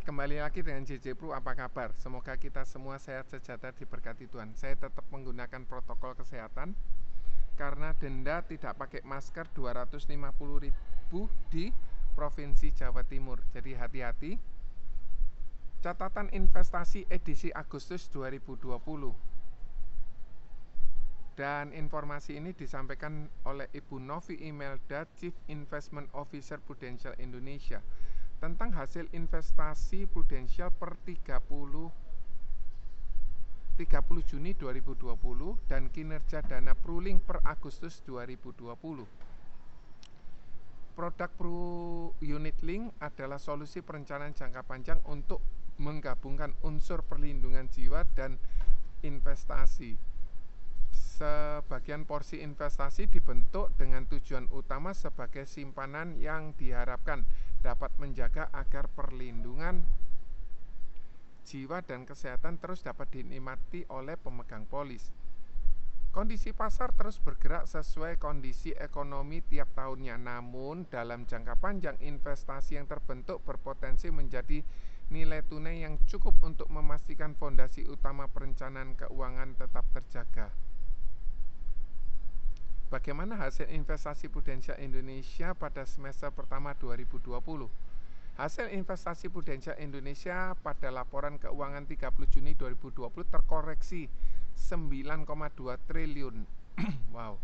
kembali lagi dengan JJ Pro. Apa kabar? Semoga kita semua sehat sejahtera, diberkati Tuhan. Saya tetap menggunakan protokol kesehatan karena denda tidak pakai masker 250.000 di Provinsi Jawa Timur. Jadi hati-hati. Catatan investasi edisi Agustus 2020. Dan informasi ini disampaikan oleh Ibu Novi Imelda, Chief Investment Officer Prudential Indonesia, tentang hasil investasi Prudential per 30 Juni 2020 dan kinerja dana Pruling per Agustus 2020. Produk Unit Link adalah solusi perencanaan jangka panjang untuk menggabungkan unsur perlindungan jiwa dan investasi. Sebagian porsi investasi dibentuk dengan tujuan utama sebagai simpanan yang diharapkan dapat menjaga agar perlindungan jiwa dan kesehatan terus dapat dinikmati oleh pemegang polis. Kondisi pasar terus bergerak sesuai kondisi ekonomi tiap tahunnya, namun dalam jangka panjang investasi yang terbentuk berpotensi menjadi nilai tunai yang cukup untuk memastikan fondasi utama perencanaan keuangan tetap terjaga. Bagaimana hasil investasi Prudential Indonesia pada semester pertama 2020? Hasil investasi Prudential Indonesia pada laporan keuangan 30 Juni 2020 terkoreksi 9,2 triliun. Wow.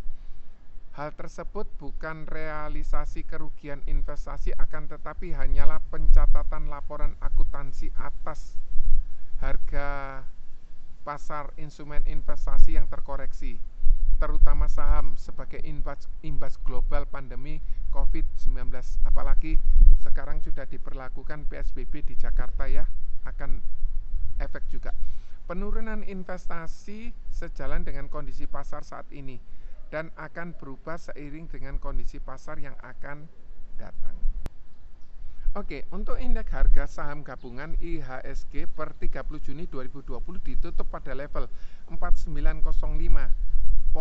Hal tersebut bukan realisasi kerugian investasi, akan tetapi hanyalah pencatatan laporan akuntansi atas harga pasar instrumen investasi yang terkoreksi, terutama saham sebagai imbas global pandemi COVID-19. Apalagi sekarang sudah diberlakukan PSBB di Jakarta ya, akan efek juga. Penurunan investasi sejalan dengan kondisi pasar saat ini dan akan berubah seiring dengan kondisi pasar yang akan datang. Oke, untuk indeks harga saham gabungan IHSG per 30 Juni 2020 ditutup pada level 4905,39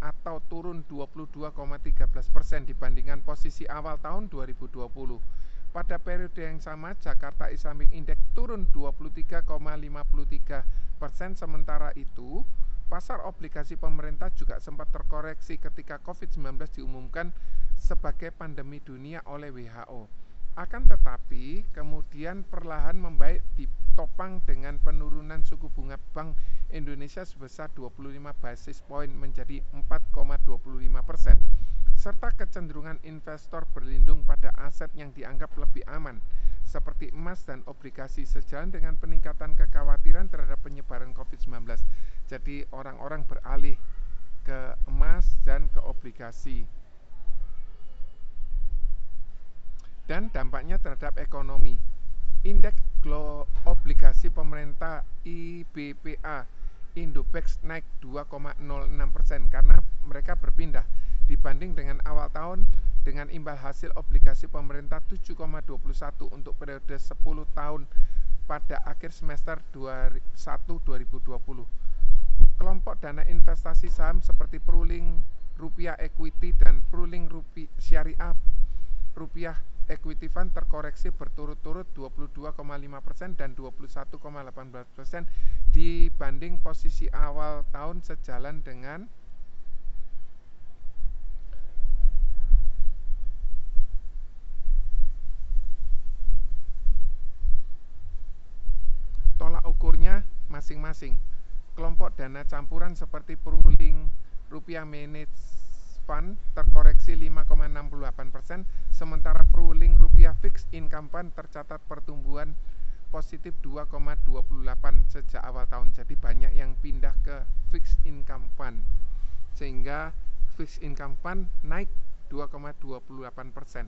atau turun 22,13% dibandingkan posisi awal tahun 2020. Pada periode yang sama, Jakarta Islamic Index turun 23,53%. Sementara itu, pasar obligasi pemerintah juga sempat terkoreksi ketika COVID-19 diumumkan sebagai pandemi dunia oleh WHO. Akan tetapi, kemudian perlahan membaik ditopang dengan penurunan suku bunga Bank Indonesia sebesar 25 basis point menjadi 4,25%. Serta kecenderungan investor berlindung pada aset yang dianggap lebih aman, seperti emas dan obligasi, sejalan dengan peningkatan kekhawatiran terhadap penyebaran COVID-19. Jadi orang-orang beralih ke emas dan ke obligasi. Dan dampaknya terhadap ekonomi. Indeks obligasi pemerintah IBPA Indobex naik 2,06% karena mereka berpindah dibanding dengan awal tahun dengan imbal hasil obligasi pemerintah 7,21 untuk periode 10 tahun pada akhir semester 2020. Kelompok dana investasi saham seperti Pruling Rupiah Equity dan Pruling Syariah Rupiah Equity Fund terkoreksi berturut-turut 22,5% dan 21,18% dibanding posisi awal tahun, sejalan dengan tolak ukurnya masing-masing. Kelompok dana campuran seperti Pruling Rupiah Managed Fund terkoreksi 5,68%, sementara Pruling Rupiah Fixed Income Fund tercatat pertumbuhan positif 2,28 sejak awal tahun. Jadi banyak yang pindah ke Fixed Income Fund, sehingga Fixed Income Fund naik 2,28%.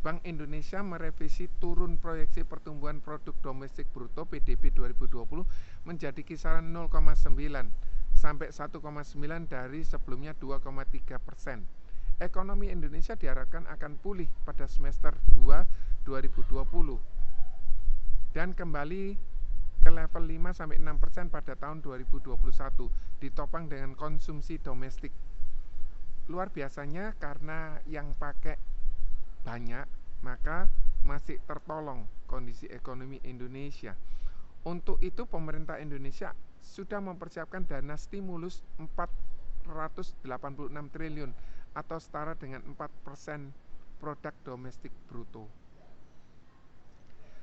Bank Indonesia merevisi turun proyeksi pertumbuhan produk domestik bruto PDB 2020 menjadi kisaran 0,9 sampai 1,9 dari sebelumnya 2,3%. Ekonomi Indonesia diharapkan akan pulih pada semester 2 2020 dan kembali ke level 5-6% pada tahun 2021, ditopang dengan konsumsi domestik. Luar biasanya karena yang pakai banyak, maka masih tertolong kondisi ekonomi Indonesia. Untuk itu pemerintah Indonesia sudah mempersiapkan dana stimulus 486 triliun atau setara dengan 4% produk domestik bruto.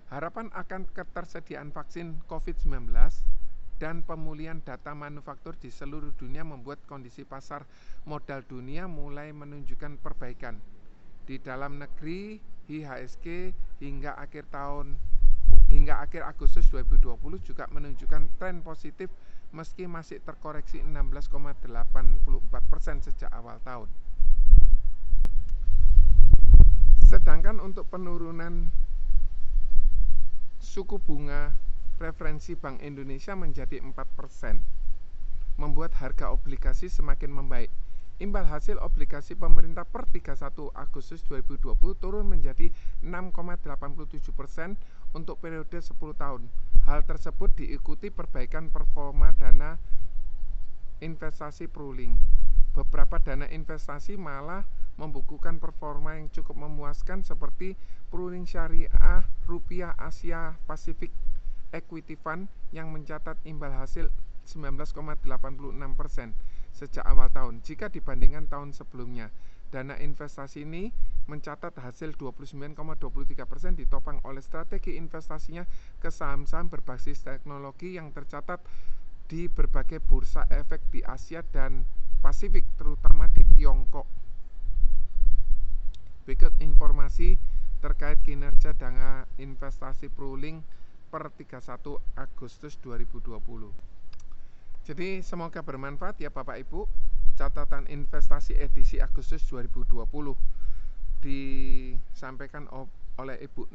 Harapan akan ketersediaan vaksin COVID-19 dan pemulihan data manufaktur di seluruh dunia membuat kondisi pasar modal dunia mulai menunjukkan perbaikan. Di dalam negeri, IHSG hingga akhir Agustus 2020 juga menunjukkan tren positif meski masih terkoreksi 16,84% sejak awal tahun. Sedangkan untuk penurunan suku bunga referensi Bank Indonesia menjadi 4%, membuat harga obligasi semakin membaik. Imbal hasil obligasi pemerintah per 31 Agustus 2020 turun menjadi 6,87% untuk periode 10 tahun. Hal tersebut diikuti perbaikan performa dana investasi pooling. Beberapa dana investasi malah membukukan performa yang cukup memuaskan seperti pooling syariah rupiah Asia Pasifik Equity Fund yang mencatat imbal hasil 19,86% sejak awal tahun. Jika dibandingkan tahun sebelumnya, dana investasi ini mencatat hasil 29,23% ditopang oleh strategi investasinya ke saham-saham berbasis teknologi yang tercatat di berbagai bursa efek di Asia dan Pasifik, terutama di Tiongkok. Berikut informasi terkait kinerja dana investasi pooling per 31 Agustus 2020. Jadi semoga bermanfaat ya Bapak Ibu. Catatan investasi edisi Agustus 2020 disampaikan oleh Ibu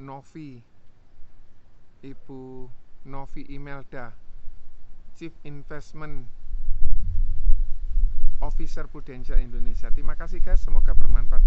Novi Imelda, Chief Investment Officer Prudential Indonesia. Terima kasih guys, semoga bermanfaat.